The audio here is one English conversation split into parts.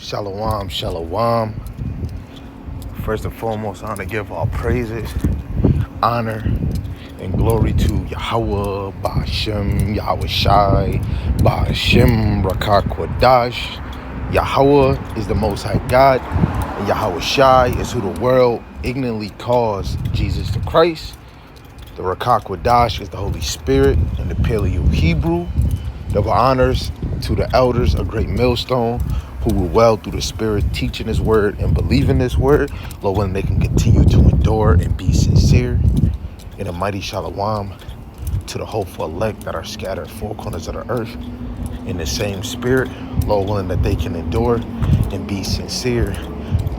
Shalom, shalom. First and foremost, I want to give all praises, honor, and glory to Yahweh, Ba'ashem, Yahweh Shai, Ba'ashem, Rakah Kwadash. Yahweh is the Most High God, and Yahweh Shai is who the world ignorantly calls Jesus the Christ. The Rakah Kwadash is the Holy Spirit in the Paleo Hebrew. Double honors to the elders, a great millstone, who will well through the Spirit, teaching His word and believing His word, Lord, when they can continue to endure and be sincere. In a mighty shalom to the hopeful elect that are scattered four corners of the earth in the same spirit, Lord, willing that they can endure and be sincere,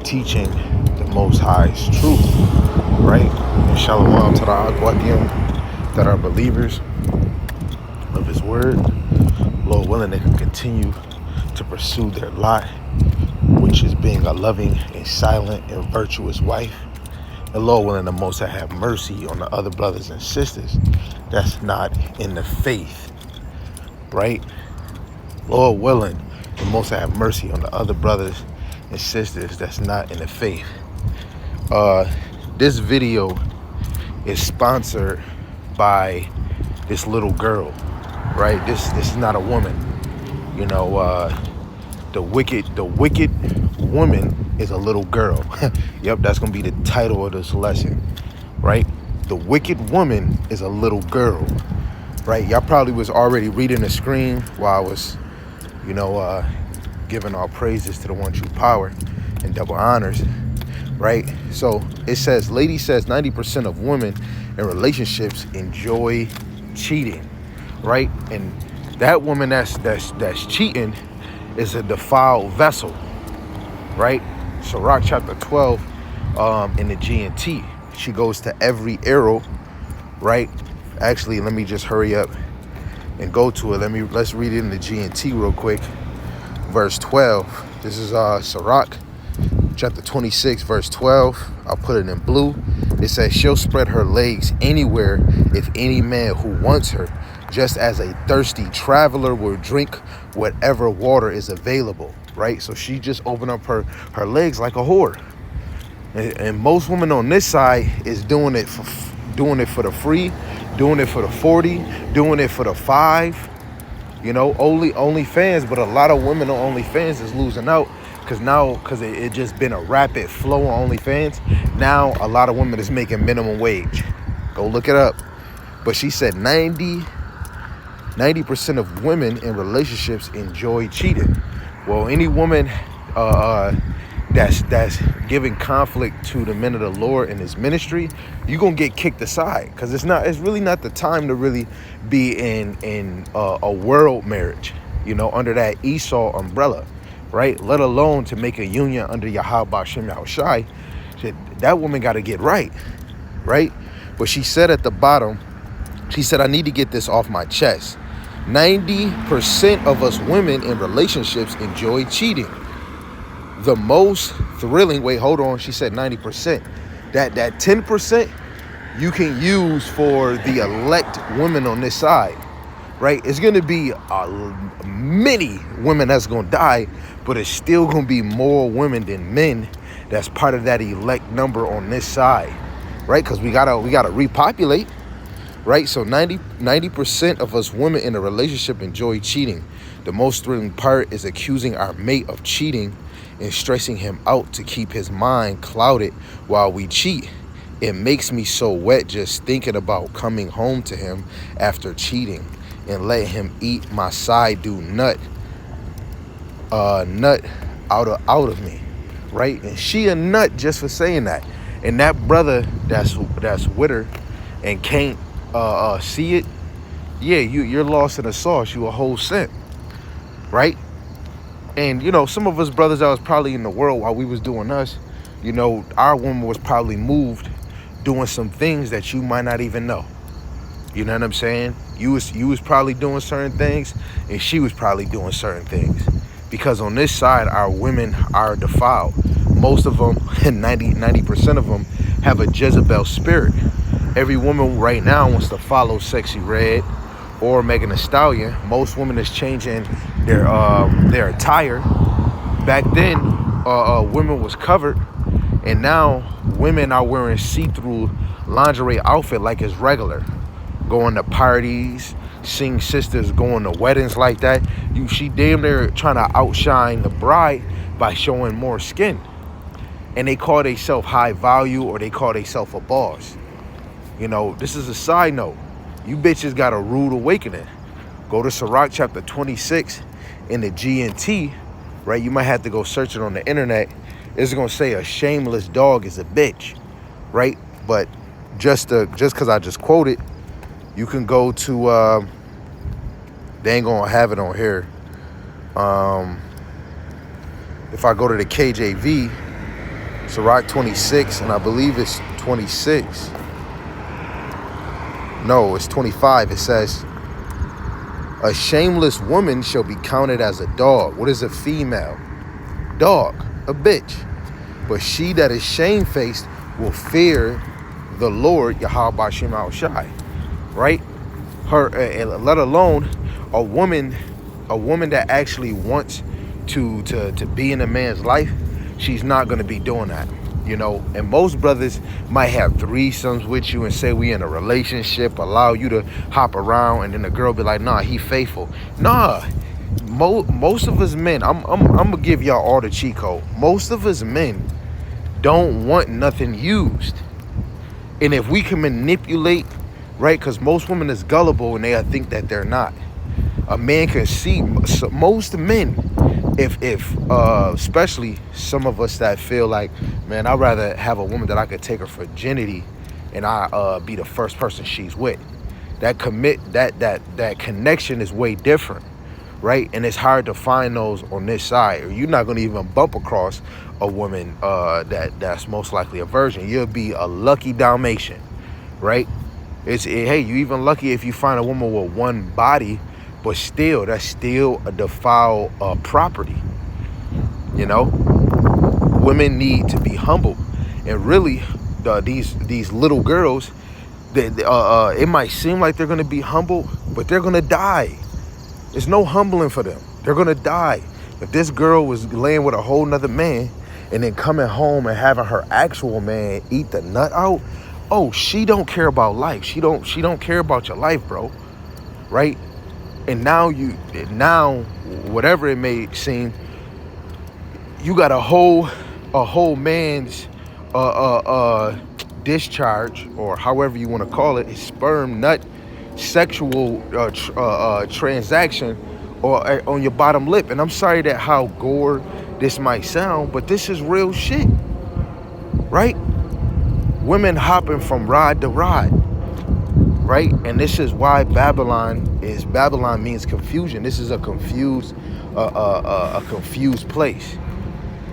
teaching the Most High's truth, right? And shalom to the Agwadim that are believers of His word, Lord willing they can continue to pursue their lot, which is being a loving and silent and virtuous wife. And Lord willing the Most High have mercy on the other brothers and sisters that's not in the faith, right? Lord willing the Most High have mercy on the other brothers and sisters that's not in the faith. This video is sponsored by this little girl, right? This is not a woman. You know, the wicked woman is a little girl. Yep, that's gonna be the title of this lesson, right? The wicked woman is a little girl, right? Y'all probably was already reading the screen while I was, giving all praises to the one true power and double honors, right? So it says, lady says 90% of women in relationships enjoy cheating, right? And that woman that's cheating is a defiled vessel, right? Sirach chapter 12 in the GNT. She goes to every arrow, right? Actually, let me just hurry up and go to it. Let's read it in the GNT real quick. Verse 12. This is Sirach chapter 26, verse 12. I'll put it in blue. It says, she'll spread her legs anywhere if any man who wants her, just as a thirsty traveler will drink whatever water is available, right? So she just opened up her legs like a whore. And most women on this side is doing it for the free, doing it for the 40, doing it for the 5, only fans. But a lot of women on OnlyFans is losing out because it just been a rapid flow on OnlyFans. Now a lot of women is making minimum wage. Go look it up. But she said 90% of women in relationships enjoy cheating. Well, any woman that's giving conflict to the men of the Lord in His ministry, you're gonna get kicked aside, because it's really not the time to really be in a world marriage, under that Esau umbrella, right? Let alone to make a union under Yahweh Ba'ashem Yahweh Shai. That woman got to get right? But she said at the bottom, she said, I need to get this off my chest. 90% of us women in relationships enjoy cheating. The most thrilling, wait, hold on, she said 90%. That 10% you can use for the elect women on this side, right? It's going to be many women that's going to die, but it's still going to be more women than men that's part of that elect number on this side, right? Because we gotta repopulate. Right, so 90% of us women in a relationship enjoy cheating. The most thrilling part is accusing our mate of cheating and stressing him out to keep his mind clouded while we cheat. It makes me so wet just thinking about coming home to him after cheating and letting him eat my side do nut out of me, right? And she a nut just for saying that. And that brother that's with her and can't see it, yeah, you're lost in the sauce. You a whole scent, right? And some of us brothers that was probably in the world while we was doing us, our woman was probably moved doing some things that you might not even know. You know what I'm saying? You was probably doing certain things, and she was probably doing certain things, because on this side our women are defiled. Most of them, 90% of them, have a Jezebel spirit. Every woman right now wants to follow Sexy Red or Megan Thee Stallion. Most women is changing their attire Back then, women was covered, and now women are wearing see-through lingerie outfit like it's regular. Going to parties, seeing sisters going to weddings like that. She damn near trying to outshine the bride by showing more skin. And they call themselves high value, or they call themselves a boss. You know, this is a side note. You bitches got a rude awakening. Go to Sirach chapter 26 in the GNT, right? You might have to go search it on the internet. It's gonna say a shameless dog is a bitch, right? But just because I just quoted, you can go to, they ain't gonna have it on here. If I go to the KJV, Sirach 26, and I believe it's 26. No, it's 25. It says, a shameless woman shall be counted as a dog. What is a female? Dog, a bitch. But she that is shamefaced will fear the Lord, Yahweh Ba'Shem Al-Shai. Right? Her, let alone a woman that actually wants to be in a man's life, she's not going to be doing that. You know, and most brothers might have threesomes with you and say we in a relationship, allow you to hop around, and then the girl be like, nah, he faithful. Nah, most of us men, I'm gonna give y'all all the cheat code. Most of us men don't want nothing used. And if we can manipulate, right, because most women is gullible and they think that they're not. A man can see, most men, if especially some of us that feel like, man, I'd rather have a woman that I could take her virginity and I be the first person she's with. That connection is way different, right? And it's hard to find those on this side, or you're not going to even bump across a woman that's most likely a virgin. You'll be a lucky Dalmatian, right? Hey, you even lucky if you find a woman with one body, but still, that's still a defiled property. You know, women need to be humble, and really, these little girls, it might seem like they're gonna be humble, but they're gonna die. There's no humbling for them. They're gonna die. If this girl was laying with a whole nother man, and then coming home and having her actual man eat the nut out, oh, she don't care about life. She don't care about your life, bro. Right? And now whatever it may seem, you got a whole man's discharge, or however you want to call it, sperm nut sexual transaction, or on your bottom lip. And I'm sorry that how gore this might sound, but this is real shit, right? Women hopping from rod to rod, right? And this is why Babylon means confusion. This is a confused place,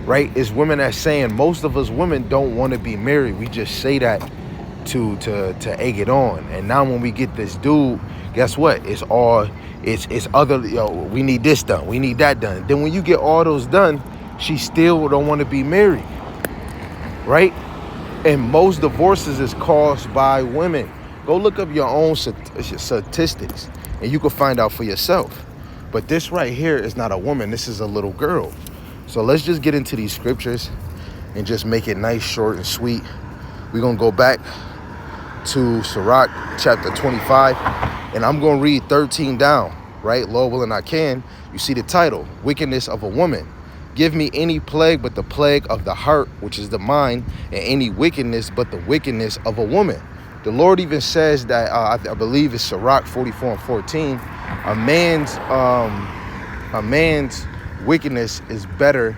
right? It's women that's saying, most of us women don't want to be married. We just say that to egg it on. And now when we get this dude, guess what? It's other, we need this done, we need that done. Then when you get all those done, she still don't want to be married, right? And most divorces is caused by women. Go look up your own statistics and you can find out for yourself. But this right here is not a woman. This is a little girl. So let's just get into these scriptures and just make it nice, short, and sweet. We're going to go back to Sirach chapter 25, and I'm going to read 13 down, right? Lord willing, I can. You see the title, Wickedness of a Woman. Give me any plague but the plague of the heart, which is the mind, and any wickedness but the wickedness of a woman. The Lord even says that, I believe it's Sirach 44 and 14, a man's wickedness is better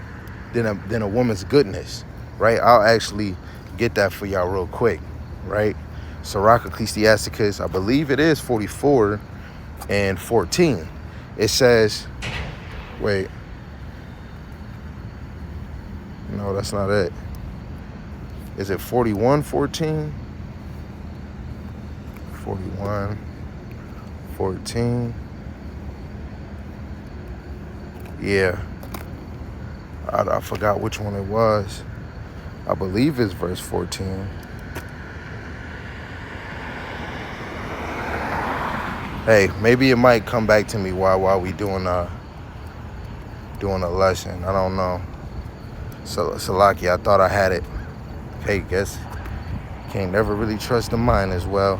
than a woman's goodness, right? I'll actually get that for y'all real quick, right? Sirach Ecclesiasticus, I believe it is 44 and 14. It says, wait. No, that's not it. Is it 41:14? 41:14. Yeah. I forgot which one it was. I believe it's verse 14. Hey, maybe it might come back to me while we doing doing a lesson. I don't know. So Salaki, I thought I had it. Hey, guess can't never really trust the mind as well.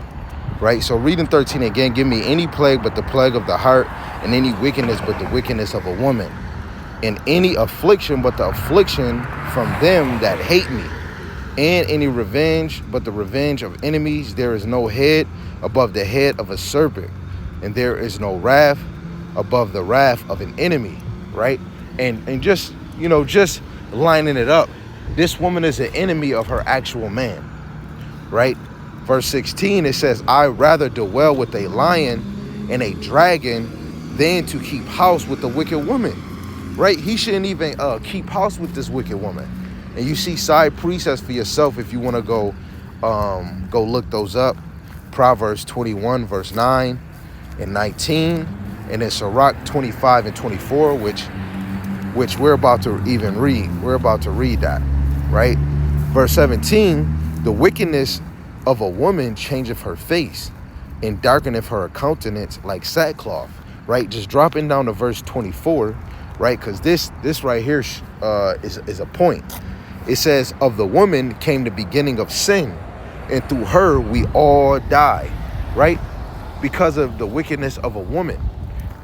Right? So reading 13 again, give me any plague but the plague of the heart, and any wickedness but the wickedness of a woman, and any affliction but the affliction from them that hate me, and any revenge but the revenge of enemies. There is no head above the head of a serpent, and there is no wrath above the wrath of an enemy. Right? And just, just lining it up, this woman is an enemy of her actual man. Right? Verse 16, it says, I rather dwell with a lion and a dragon than to keep house with the wicked woman. Right? He shouldn't even keep house with this wicked woman. And you see side precepts for yourself if you want to go look those up. Proverbs 21, verse 9 and 19. And then Sirach 25 and 24, which we're about to even read. We're about to read that. Right? Verse 17, the wickedness of a woman changeth her face, and darkeneth her countenance like sackcloth. Right? Just dropping down to verse 24, right? Because this right here is a point. It says, of the woman came the beginning of sin, and through her we all die. Right? Because of the wickedness of a woman.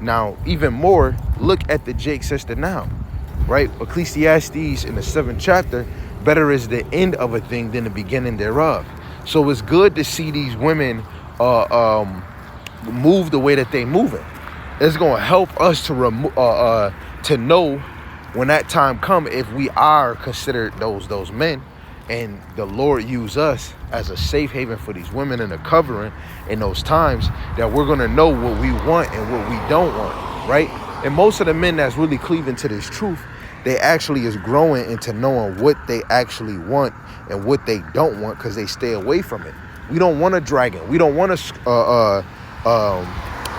Now, even more, look at the Jake sister now. Right? Ecclesiastes in the 7th chapter, better is the end of a thing than the beginning thereof. So it's good to see these women move the way that they moving. It's going to help us to know when that time come, if we are considered those men, and the Lord use us as a safe haven for these women and a covering in those times, that we're going to know what we want and what we don't want. Right? And most of the men that's really cleaving to this truth, they actually is growing into knowing what they actually want and what they don't want, because they stay away from it. We don't want a dragon. We don't want a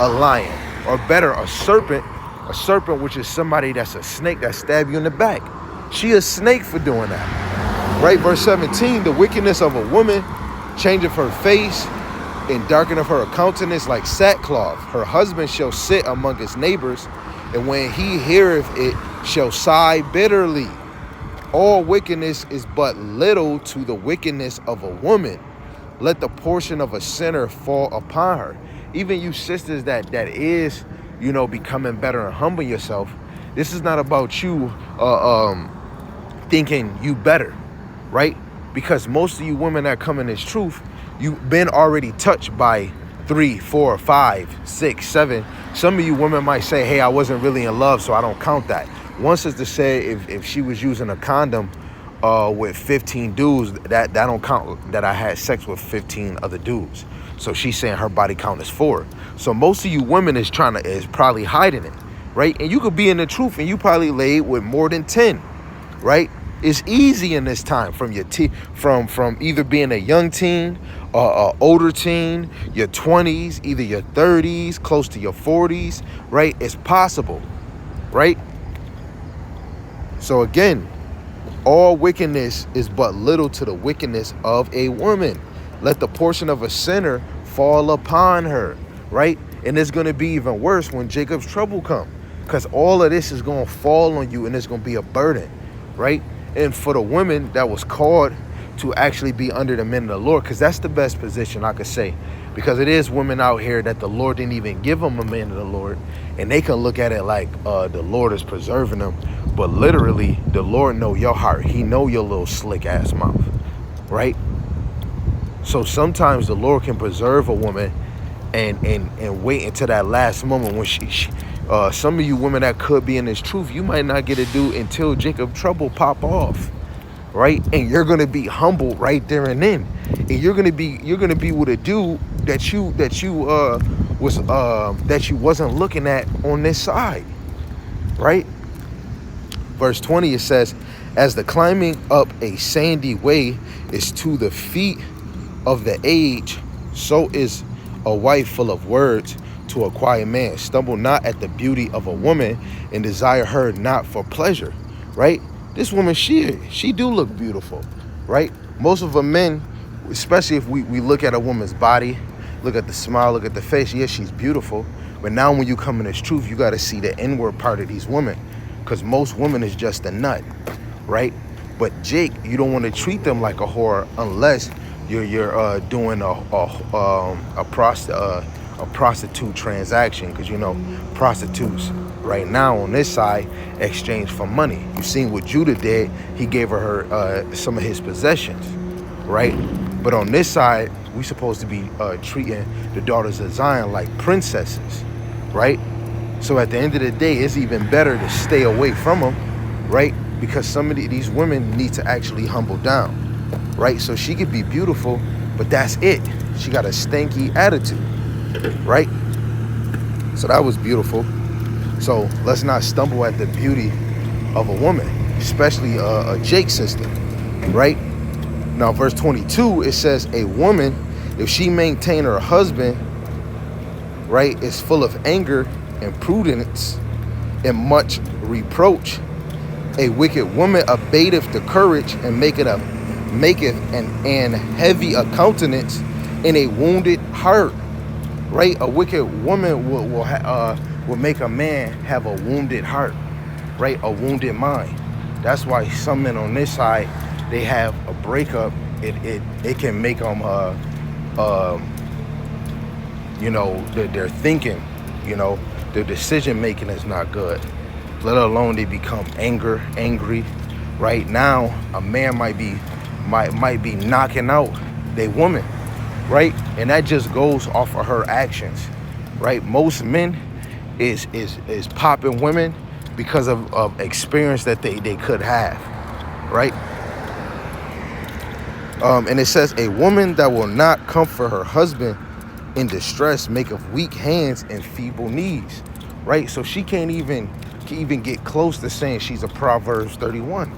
lion, or better, a serpent. A serpent, which is somebody that's a snake that stab you in the back. She a snake for doing that. Right? Verse 17, the wickedness of a woman changeth her face, and darkeneth her countenance like sackcloth. Her husband shall sit among his neighbors, and when he heareth it, shall sigh bitterly. All wickedness is but little to the wickedness of a woman. Let the portion of a sinner fall upon her. Even you sisters that is, becoming better and humbling yourself, this is not about you thinking you better, right? Because most of you women that come in this truth, you've been already touched by 3, 4, 5, 6, 7. Some of you women might say, hey, I wasn't really in love, so I don't count that. One sister said if she was using a condom with 15 dudes, that don't count, that I had sex with 15 other dudes. So she's saying her body count is 4. So most of you women is probably hiding it, right? And you could be in the truth and you probably laid with more than 10, right? It's easy in this time from your from either being a young teen or older teen, your 20s, either your 30s, close to your 40s, right? It's possible, right? So again, all wickedness is but little to the wickedness of a woman. Let the portion of a sinner fall upon her, right? And it's going to be even worse when Jacob's trouble come, because all of this is going to fall on you and it's going to be a burden, right? And for the women that was called to actually be under the men of the Lord, because that's the best position I could say, because it is women out here that the Lord didn't even give them a man of the Lord, and they can look at it like the Lord is preserving them, but literally the Lord know your heart. He know your little slick ass mouth, right? So sometimes the Lord can preserve a woman and wait until that last moment when she some of you women that could be in this truth, you might not get to do until Jacob trouble pop off, right? And you're gonna be humble right there and then, and you're gonna be with a dude that you wasn't looking at on this side, right? Verse 20, it says, as the climbing up a sandy way is to the feet of the age, so is a wife full of words to a quiet man. Stumble not at the beauty of a woman, and desire her not for pleasure, right? This woman, she do look beautiful, right? Most of the men, especially if we look at a woman's body, look at the smile, look at the face, yes, she's beautiful. But now when you come in this truth, you got to see the inward part of these women, because most women is just a nut, right? But Jake, you don't want to treat them like a whore unless you're doing a prostitute transaction, because prostitutes right now on this side exchange for money. You seen what Judah did? He gave her some of his possessions, right? But on this side, we supposed to be treating the daughters of Zion like princesses, right? So at the end of the day, it's even better to stay away from them, right? Because some of these women need to actually humble down, right? So she could be beautiful, but that's it. She got a stanky attitude, right? So that was beautiful. So let's not stumble at the beauty of a woman, especially a Jake sister, right? Now, verse 22, it says, a woman, if she maintain her husband, right, is full of anger and prudence and much reproach. A wicked woman abateth the courage and maketh an heavy a countenance in a wounded heart. Right, a wicked woman will make a man have a wounded heart, right, a wounded mind. That's why some men on this side, they have a breakup. It can make them their thinking, their decision making is not good. Let alone they become angry. Right now, a man might be knocking out their woman, right? And that just goes off of her actions, right? Most men is popping women because of experience that they could have, right? And it says, a woman that will not comfort her husband in distress maketh weak hands and feeble knees, right? So she can't even get close to saying she's a Proverbs 31.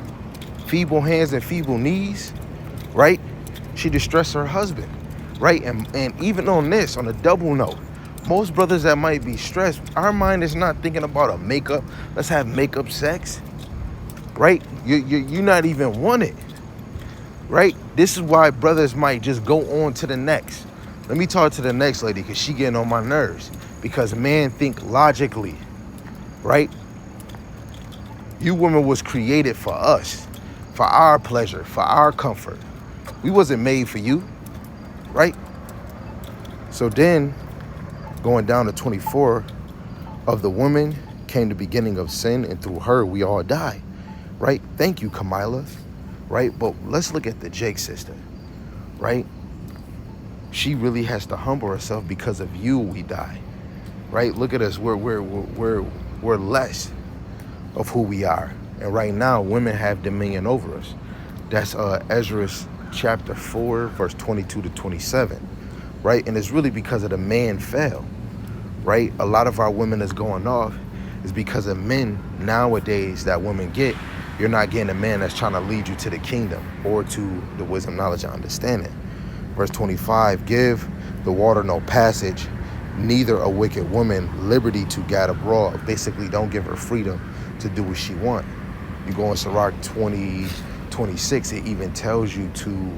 Feeble hands and feeble knees, right? She distressed her husband, right? And even on a double note, most brothers that might be stressed, our mind is not thinking about a makeup. Let's have makeup sex, right? You're not even wanted, right? This is why brothers might just go on to the next. Let me talk to the next lady because she getting on my nerves. Because men think logically, right? You women was created for us, for our pleasure, for our comfort. We wasn't made for you, right? So then, going down to 24, of the woman came the beginning of sin, and through her we all die, right? Thank you, Kamila, right? But let's look at the Jake sister, right? She really has to humble herself. Because of you, we die, right? Look at us. We're less of who we are. And right now, women have dominion over us. That's Ezra chapter 4, verse 22 to 27, right? And it's really because of the man fell, right? A lot of our women that's going off is because of men nowadays that women get. You're not getting a man that's trying to lead you to the kingdom or to the wisdom, knowledge, and understanding. Verse 25, give the water no passage, neither a wicked woman liberty to gad abroad. Basically, don't give her freedom to do what she want. You go in Sirach 20:26, it even tells you to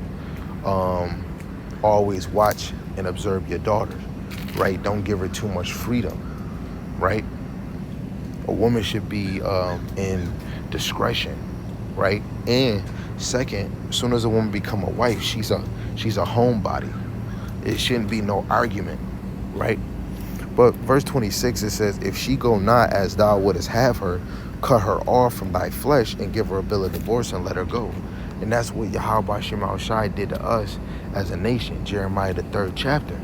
always watch and observe your daughters, right? Don't give her too much freedom, right? A woman should be in discretion, right? And second, as soon as a woman become a wife, she's a homebody. It shouldn't be no argument, right? But verse 26, it says, if she go not as thou wouldest have her, cut her off from thy flesh and give her a bill of divorce and let her go. And that's what Yahweh Shema Shai did to us as a nation, Jeremiah the 3rd chapter,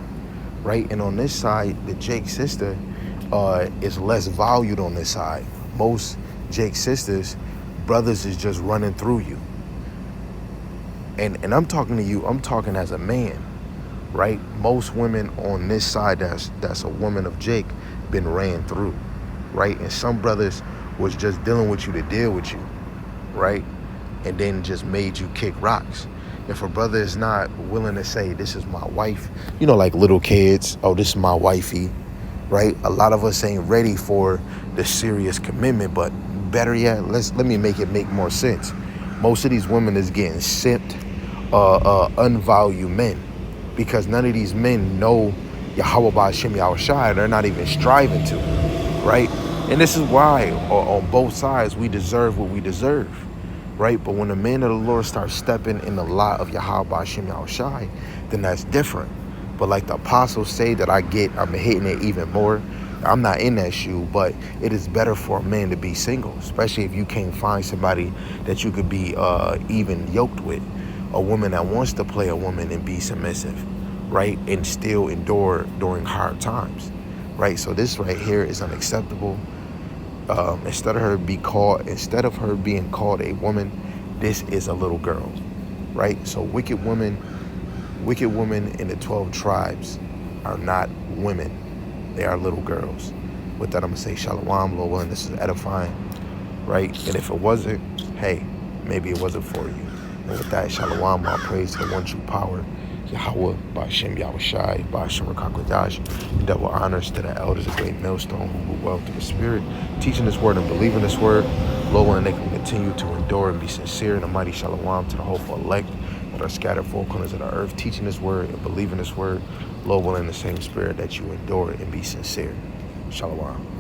right? And on this side, the Jake sister is less valued on this side. Most Jake sisters, brothers is just running through you. And I'm talking to you, I'm talking as a man, right? Most women on this side that's a woman of Jake been ran through, right? And some brothers was just dealing with you to deal with you, right? And then just made you kick rocks. If a brother is not willing to say, this is my wife, like little kids, oh, this is my wifey, right? A lot of us ain't ready for the serious commitment, but better yet, let me make it make more sense. Most of these women is getting simped, unvalued men, because none of these men know Yahweh Ba'ashem Yahushai. They're not even striving to, right? And this is why on both sides we deserve what we deserve, right? But when the man of the Lord starts stepping in the lot of Yahweh Hashem Yahushai, then that's different. But like the apostles say that I'm hitting it even more. I'm not in that shoe, but it is better for a man to be single, especially if you can't find somebody that you could be even yoked with. A woman that wants to play a woman and be submissive, right? And still endure during hard times, right? So this right here is unacceptable. Instead of her being called a woman, this is a little girl, right? So wicked women in the 12 tribes are not women. They are little girls. With that, I'm going to say shalom, Lord willing, this is edifying, right? And if it wasn't, hey, maybe it wasn't for you. And with that, shalom, all praise to the one true power, Yahweh, Ba'ashem Yahushai, Ba'ashem Rakakwadash. Double honors to the elders of Great Millstone who rule well through the Spirit, teaching this word and believing this word. Lord willing, they can continue to endure and be sincere in the mighty shalom to the hopeful elect that are scattered four corners of the earth, teaching this word and believing this word. Lord willing, the same spirit that you endure and be sincere. Shalom.